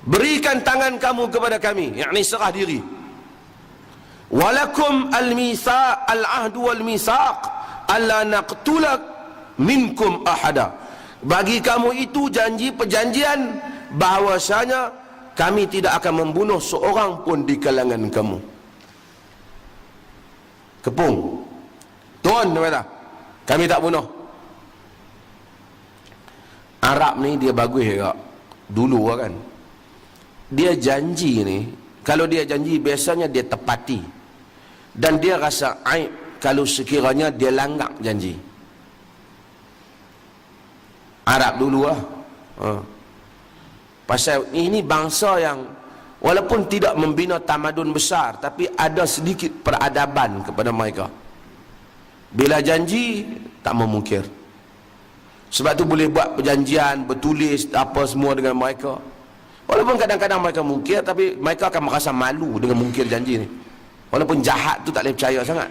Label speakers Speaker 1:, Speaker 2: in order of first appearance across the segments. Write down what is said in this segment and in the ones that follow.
Speaker 1: berikan tangan kamu kepada kami, yakni serah diri. Walakum al-misa al-ahdu wal-misaq alla naqtula minkum ahada. Bagi kamu itu janji perjanjian bahawasanya kami tidak akan membunuh seorang pun di kalangan kamu. Kepung tuan kata, kami tak bunuh. Arab ni dia bagus juga dulu kan. Dia janji ni, kalau dia janji biasanya dia tepati. Dan dia rasa aib kalau sekiranya dia langgar janji. Arab dulu lah. Pasal ini bangsa yang walaupun tidak membina tamadun besar, tapi ada sedikit peradaban kepada mereka. Bila janji tak memungkir. Sebab tu boleh buat perjanjian, bertulis apa semua dengan mereka. Walaupun kadang-kadang mereka mungkir, tapi mereka akan merasa malu dengan mungkir janji ni. Walaupun jahat tu tak boleh percaya sangat.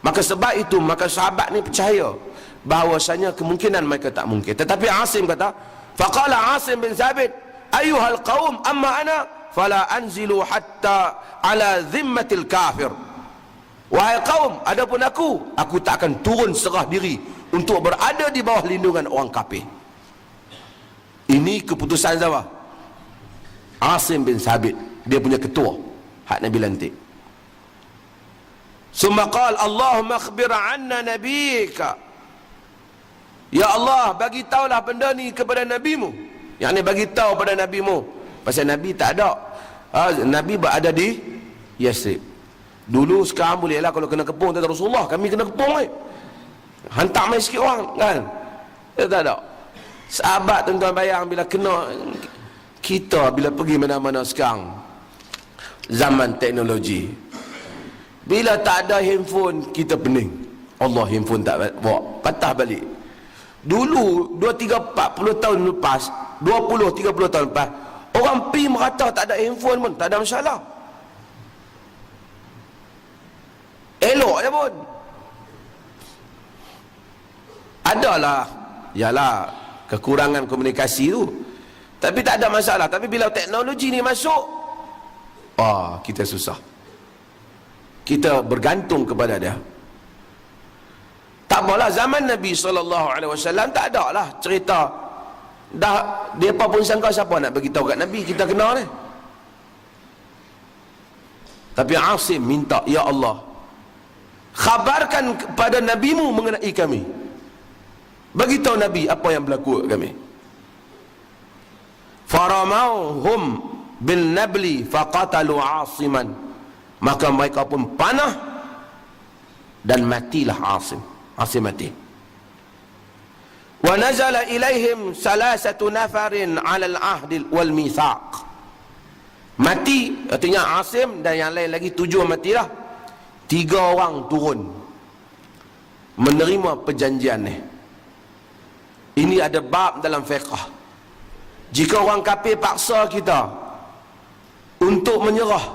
Speaker 1: Maka sebab itu, maka sahabat ni percaya bahawasanya kemungkinan mereka tak mungkir. Tetapi Asim kata, faqala Asim bin Sabit, ayyuhal qaum amma ana fala anzilu hatta ala zimmatil kafir. Wahai kaum, adapun aku tak akan turun serah diri untuk berada di bawah lindungan orang kafir. Ini keputusan siapa? Asim bin Sabit, dia punya ketua hak Nabi lantik. Summa qala Allahumma akhbir anna nabiyika. Ya Allah, bagi tahulah benda ni kepada nabimu. Yang ni bagi tahu pada nabimu. Pasal nabi tak ada. Nabi berada di Yasrib. Dulu sekarang bolehlah kalau kena kepung kata Rasulullah, kami kena kepung hantar mai sikit orang kan. Dia tak ada. Sahabat tuan-tuan bayang bila kena, kita bila pergi mana-mana sekarang zaman teknologi, bila tak ada handphone kita pening. Allah, handphone tak bawa, patah balik. Dulu 2-3-40 tahun lepas, 20-30 tahun lepas, orang pergi merata tak ada handphone pun tak ada masalah. Elok je pun. Adalah, yalah, kekurangan komunikasi tu, tapi tak ada masalah. Tapi bila teknologi ni masuk, kita susah. Kita bergantung kepada dia. Tak apalah, zaman Nabi SAW tak ada lah cerita dah, mereka pun sangka siapa nak beritahu kat Nabi kita kenal ni. Tapi Asim minta, ya Allah, khabarkan kepada Nabimu mengenai kami. Beritahu Nabi apa yang berlaku kat kami. Faramauhum bin nabli faqatalu Asiman. Maka mereka pun panah dan matilah Asim. Asim mati. Wa nazala ilaihim salasatu nafarin 'ala al-'ahd wal mitsaq. Mati artinya Asim dan yang lain lagi 7 matilah. 3 orang turun menerima perjanjian ni. Ini ada bab dalam fiqh. Jika orang kafir paksa kita untuk menyerah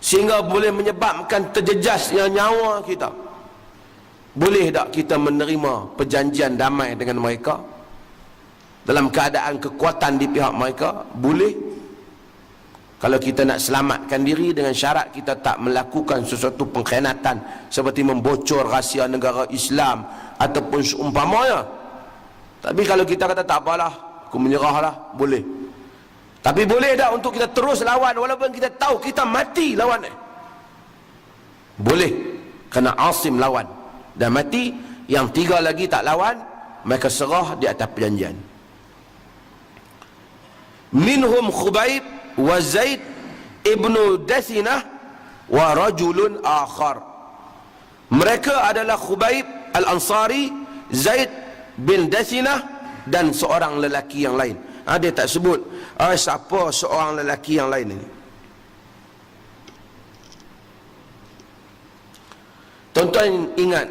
Speaker 1: sehingga boleh menyebabkan terjejasnya nyawa kita, boleh tak kita menerima perjanjian damai dengan mereka dalam keadaan kekuatan di pihak mereka? Boleh, kalau kita nak selamatkan diri dengan syarat kita tak melakukan sesuatu pengkhianatan seperti membocor rahsia negara Islam ataupun seumpamanya. Tapi kalau kita kata tak apalah, aku menyerahlah, boleh. Tapi boleh tak untuk kita terus lawan walaupun kita tahu kita mati lawan? Boleh, kerana Asim lawan dan mati. Yang 3 lagi tak lawan, mereka serah di atas perjanjian. Minhum Khubaib wa Zaid ibnu Dasinah wa rajulun akhar. Mereka adalah Khubaib al-Ansari, Zaid bin Dasinah dan seorang lelaki yang lain. Dia tak sebut siapa seorang lelaki yang lain ini. Tuan-tuan ingat,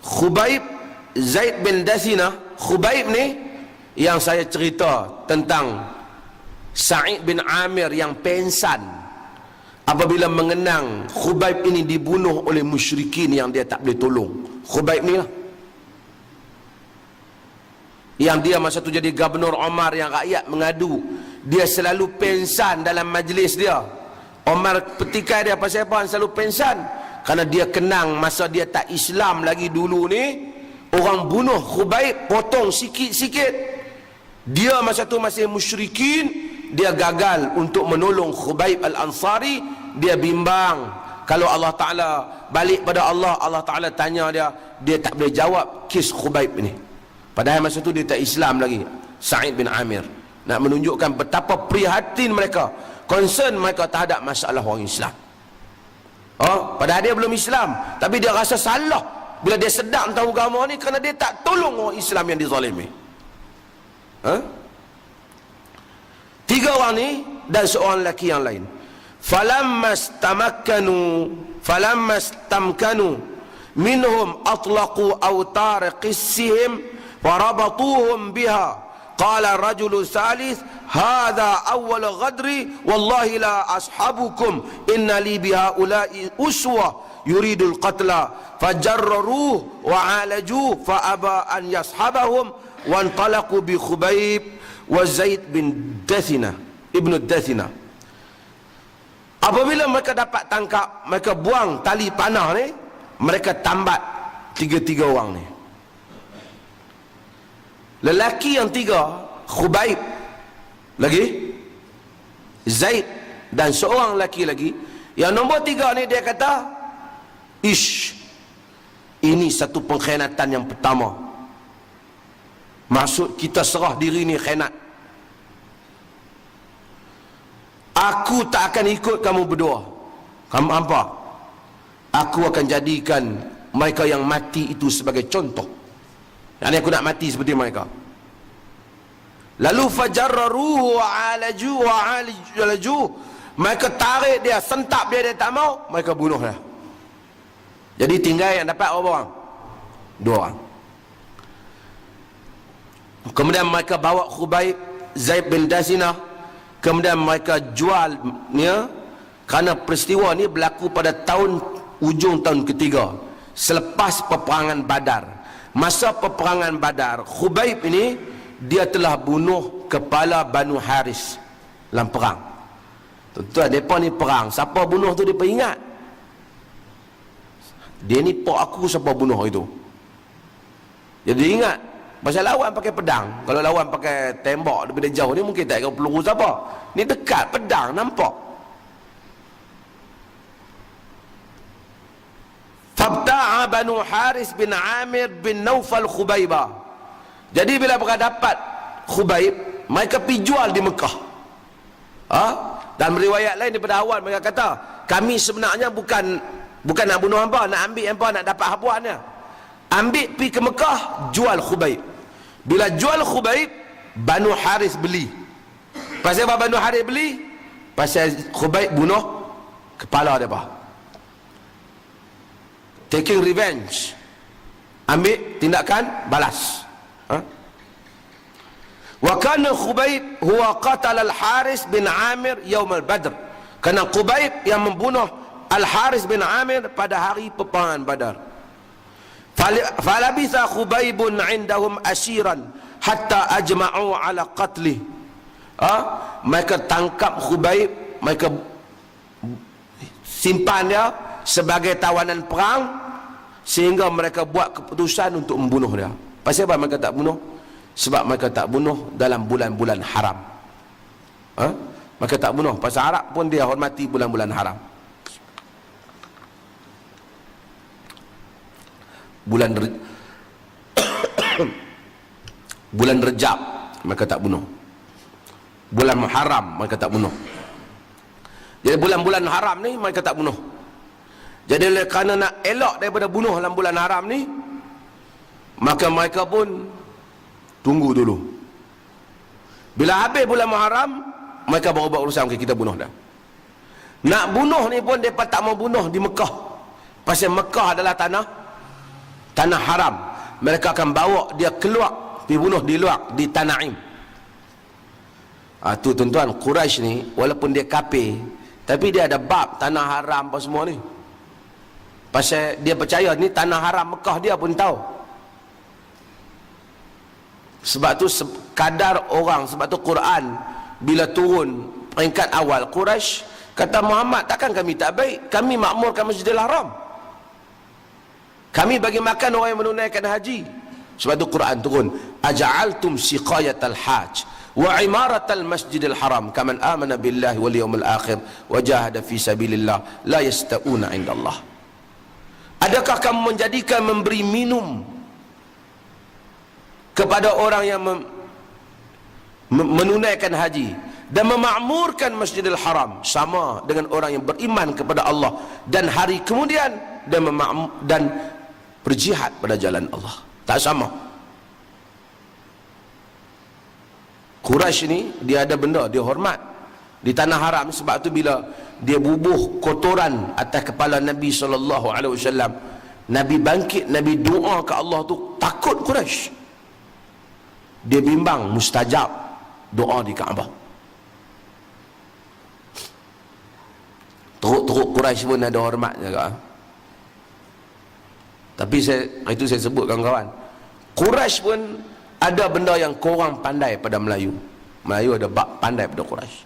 Speaker 1: Khubaib Zaid bin Dasinah, Khubaib ni yang saya cerita tentang Sa'id bin Amir yang pensan apabila mengenang Khubaib ini dibunuh oleh musyrikin yang dia tak boleh tolong. Khubaib ni lah. yang dia masa tu jadi Gubernur Omar, yang rakyat mengadu, dia selalu pengsan dalam majlis dia. Omar petikai dia pasal apa selalu pengsan? Kerana dia kenang masa dia tak Islam lagi dulu ni, orang bunuh Khubaib, potong sikit-sikit. Dia masa tu masih musyrikin, dia gagal untuk menolong Khubaib Al-Ansari. Dia bimbang, kalau Allah Ta'ala balik pada Allah, Allah Ta'ala tanya dia tak boleh jawab kes Khubaib ni. Padahal masa tu dia tak Islam lagi, Sa'id bin Amir. Nak menunjukkan betapa prihatin mereka, concern mereka terhadap masalah orang Islam. Padahal dia belum Islam, tapi dia rasa salah bila dia sedar tentang agama ni, kerana dia tak tolong orang Islam yang dizalimi. Tiga orang ni dan seorang lelaki yang lain. Falamma istamkanu minhum atlaqu awtar qissihim وربطوهم بها قال الرجل الثالث هذا أول غدري والله لا أصحبكم إن لي بهؤلاء أسوة يريد القتل فجرروه وعالجوه فأبى أن يصحبهم وانطلقوا بخبيب وزيد بن دثنة ابن الدثنة. Apabila mereka dapat tangkap, mereka buang tali panah ni, mereka tambat tiga-tiga orang ni. Lelaki yang tiga, Khubaib lagi, Zaid, dan seorang lelaki lagi. Yang nombor tiga ni dia kata, ini satu pengkhianatan yang pertama. Maksud kita serah diri ni khianat. Aku tak akan ikut kamu berdua. Kamu apa? Aku akan jadikan mereka yang mati itu sebagai contoh. Yang ni aku nak mati seperti mereka. Lalu fajarruhu wa alaju. Mereka tarik dia, sentap dia tak mau, mereka bunuh dia. Jadi tinggal yang dapat berapa orang? 2 orang. Kemudian mereka bawa Khubaib, Zaid bin Dasinah. Kemudian mereka jual dia, kerana peristiwa ni berlaku pada ujung tahun ketiga selepas peperangan Badar. Masa peperangan Badar, Khubaib ini dia telah bunuh kepala Banu Haris dalam perang. Tuan-tuan, mereka ni perang, siapa bunuh tu mereka ingat. Dia ni pok aku siapa bunuh itu. Jadi ingat, pasal lawan pakai pedang. Kalau lawan pakai tembak daripada jauh ni mungkin tak kira peluru siapa. Ni dekat pedang nampak. Fabta'a Banu Haris bin Amir bin Naufal Khubaibah. Jadi bila mereka dapat Khubaib, mereka pergi jual di Mekah. Dan riwayat lain daripada awal mereka kata, kami sebenarnya bukan nak bunuh hampa, nak ambil hampa, nak dapat habuannya. Ambil pergi ke Mekah, jual Khubaib. Bila jual Khubaib, Banu Haris beli. Pasal apa Banu Haris beli? Pasal Khubaib bunuh kepala dia. Taking revenge, ambil tindakan balas. Wa kana Khubaib huwa qatala al-Haris bin Amir yaum al-Badr. Kerana Khubaib yang membunuh Al-Haris bin Amir pada hari peperangan Badar. Falabitha Khubaibun indahum asyiran hatta ajma'u ala qatli. Mereka tangkap Khubaib, mereka simpan dia sebagai tawanan perang, sehingga mereka buat keputusan untuk membunuh dia. Pasal apa mereka tak bunuh? Sebab mereka tak bunuh dalam bulan-bulan haram. Mereka tak bunuh, pasal Arab pun dia hormati bulan-bulan haram. Bulan Rejab mereka tak bunuh. Bulan Muharram mereka tak bunuh. Jadi bulan-bulan haram ni mereka tak bunuh. Jadi kerana nak elak daripada bunuh dalam bulan haram ni, maka mereka pun tunggu dulu. Bila habis bulan Muharram, mereka baru buat urusan, kita bunuh dah. Nak bunuh ni pun mereka tak mau bunuh di Mekah. Pasal Mekah adalah tanah haram. Mereka akan bawa dia keluar, pergi bunuh di luar, di Tanaim. Tu tuan-tuan, Quraisy ni walaupun dia kafir, tapi dia ada bab tanah haram apa semua ni. Pasal dia percaya ni tanah haram Mekah, dia pun tahu. Sebab tu kadar orang, sebab tu Quran bila turun peringkat awal, Quraisy kata Muhammad, takkan kami tak baik, kami makmurkan Masjidil Haram, kami bagi makan orang yang menunaikan haji. Sebab tu Quran turun, aja'altum siqayatal hajj wa imaratal Masjidil Haram kaman amana billahi wal yawmil akhir wa jahada fi sabilillah la yasta'una indallah. Adakah kamu menjadikan memberi minum kepada orang yang menunaikan haji dan memakmurkan Masjidil Haram sama dengan orang yang beriman kepada Allah dan hari kemudian dan berjihad pada jalan Allah? Tak sama. Quraisy ni dia ada benda dia hormat di tanah haram. Sebab tu bila dia bubuh kotoran atas kepala Nabi SAW, Nabi bangkit, Nabi doa ke Allah tu, takut Quraisy. Dia bimbang mustajab doa di Kaabah. Teruk-teruk Quraisy pun ada hormat juga. Tapi itu saya sebut kawan-kawan, Quraisy pun ada benda yang korang pandai pada Melayu. Melayu ada pandai pada Quraisy.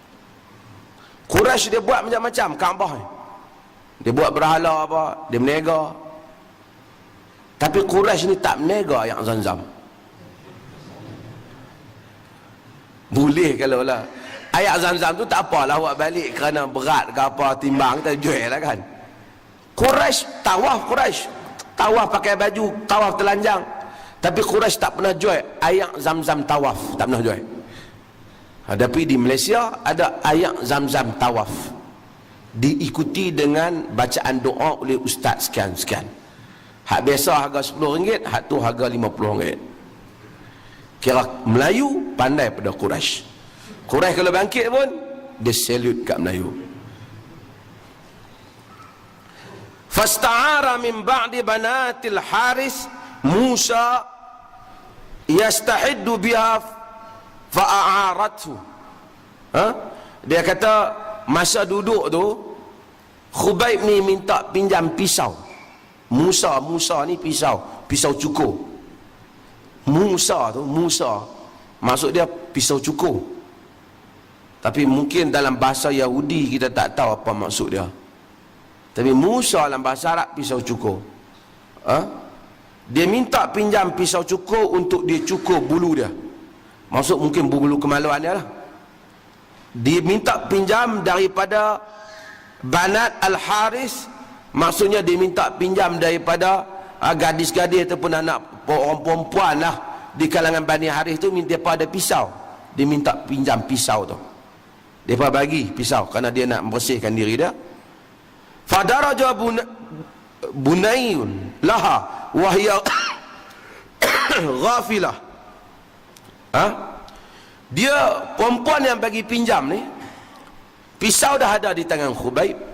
Speaker 1: Quraisy dia buat macam-macam Kaabah ni. Dia buat berhala apa, dia menega. Tapi Quraisy ni tak menega yang Zamzam. Boleh kalau lah air Zamzam tu tak apalah awak balik kerana berat ke apa, timbang kita jual lah kan. Quraisy tawaf, tawaf pakai baju tawaf telanjang, tapi Quraisy tak pernah jual air Zamzam tawaf, tak pernah jual. Tapi di Malaysia ada air Zamzam tawaf, diikuti dengan bacaan doa oleh ustaz sekian-sekian. Hak biasa harga RM10, hak tu harga RM50. Kira Melayu pandai pada Quraisy. Quraisy kalau bangkit pun dia salute kat Melayu. Fasta'ara min ba'di banatil Haris Musa yastahiddu biha fa'arathu. Dia kata masa duduk tu Khubaib ni minta pinjam pisau. Musa ni pisau cukur. Musa maksud dia pisau cukur. Tapi mungkin dalam bahasa Yahudi kita tak tahu apa maksud dia. Tapi Musa dalam bahasa Arab pisau cukur. Dia minta pinjam pisau cukur untuk dia cukur bulu dia. Maksud mungkin bulu kemaluan dia lah. Dia minta pinjam daripada Banat Al-Haris. Maksudnya dia minta pinjam daripada gadis-gadis ataupun anak orang perempuan lah di kalangan Bani Haris tu, mereka ada pisau. Dia minta pinjam pisau tu, mereka bagi pisau kerana dia nak membersihkan diri dia. Fadaraja bunayun laha wahya ghafilah. Dia perempuan yang bagi pinjam ni, pisau dah ada di tangan Khubaib.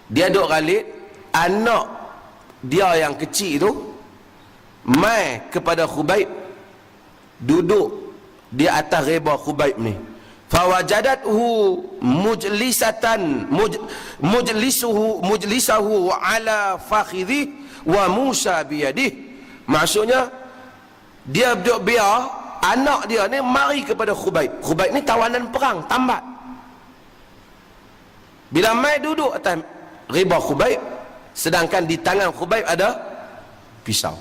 Speaker 1: Dia duk galit, anak dia yang kecil tu mai kepada Khubaib, duduk di atas reba Khubaib ni. Fawajadathu mujlisahu ala fakhidhi wa Musa biyadih. Maksudnya dia duduk biar anak dia ni mari kepada Khubaib. Khubaib ni tawanan perang, tambat. Bila mai duduk atas reba Khubaib, sedangkan di tangan Khubaib ada pisau.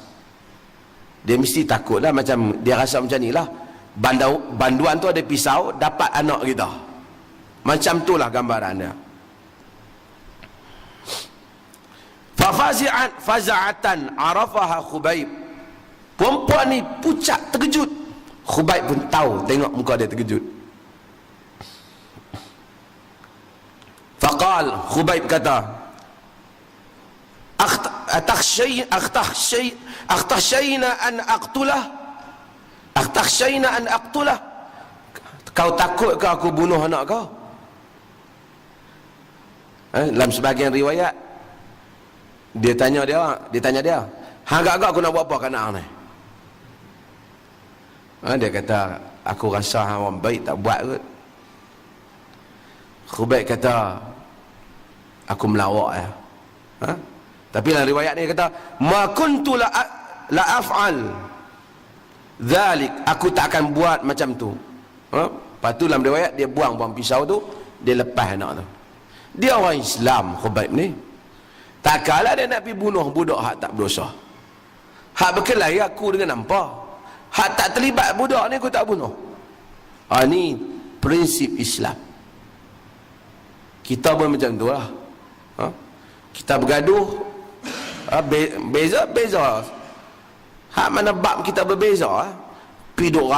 Speaker 1: Dia mesti takut lah, macam dia rasa macam ni lah, banduan tu ada pisau, dapat anak kita. Macam tu lah gambaran dia. Faza'atan arafaha Khubaib. Perempuan ni pucat, terkejut. Khubaib pun tahu, tengok muka dia terkejut. Faqal, Khubaib kata, akhtakhshayna an aqtulah. Akhtakhshayna an aqtulah. Kau takut ke aku bunuh anak kau? Dalam sebahagian riwayat dia tanya dia, agak-agak aku nak buat apa kat anak ni? Dia kata, aku rasa orang baik tak buat kot. Khubaib kata, aku melawak ya. Tapi dalam riwayat ni kata, ma kuntu la af'al Zalik, aku tak akan buat macam tu. Lepas tu dalam riwayat dia buang pisau tu, dia lepas anak tu. Dia orang Islam Khubayb ni. Takkanlah dia nak pergi bunuh budak hak tak berdosa. Hak berkelahi aku dengan hampa. Hak tak terlibat budak ni aku tak bunuh. Ni prinsip Islam. Kita pun macam tu lah. Kita bergaduh, beza. Hak mana bab kita berbeza, piduk